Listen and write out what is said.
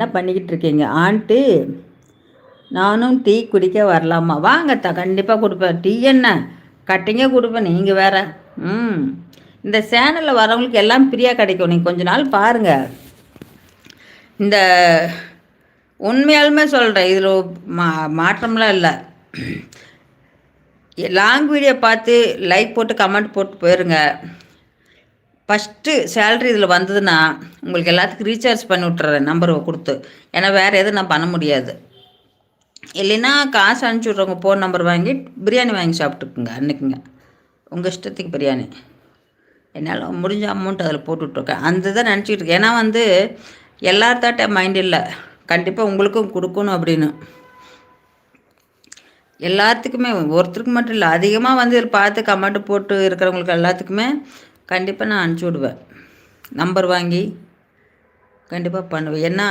என்ன பண்ணிக்கிட்டு இருக்கீங்க ஆண்டி? நானும் டீ குடிக்க வரலாமா? வாங்க கண்டிப்பாக கொடுப்பேன். டீ என்ன கட்டிங்கே கொடுப்பேன். நீங்கள் வேற. ம் இந்த சேனலில் வரவங்களுக்கு எல்லாம் ஃப்ரீயாக கிடைக்கும். நீங்கள் கொஞ்ச நாள் பாருங்கள். இந்த உண்மையாலுமே சொல்கிறேன், இதில் மாற்றம்லாம் இல்லை. லாங் வீடியோ பார்த்து லைக் போட்டு கமெண்ட் போட்டு போயிருங்க. ஃபஸ்ட்டு சேல்ரி இதில் வந்ததுன்னா உங்களுக்கு எல்லாத்துக்கும் ரீசார்ஜ் பண்ணி விட்டுறேன் நம்பரை கொடுத்து. ஏன்னா வேறு எதுவும் நான் பண்ண முடியாது. இல்லைன்னா காசு அனுப்பிச்சி விட்றவங்க ஃபோன் நம்பர் வாங்கி பிரியாணி வாங்கி சாப்பிட்டுக்குங்க அன்றைக்குங்க. உங்கள் இஷ்டத்துக்கு பிரியாணி. என்னால் முடிஞ்ச அமௌண்ட் அதில் போட்டு விட்ருக்கேன். அந்த தான் நினச்சிக்கிட்டு இருக்கேன். ஏன்னா வந்து எல்லார்த்தாட்ட மைண்ட் இல்லை, கண்டிப்பாக உங்களுக்கும் கொடுக்கணும் அப்படின்னு. எல்லாத்துக்குமே, ஒருத்தருக்கு மட்டும் இல்லை, அதிகமாக வந்து இதில் பார்த்து கமெண்ட் போட்டு இருக்கிறவங்களுக்கு எல்லாத்துக்குமே கண்டிப்பாக நான் அனுப்பிச்சி விடுவேன். நம்பர் வாங்கி கண்டிப்பாக பண்ணுவேன். ஏன்னா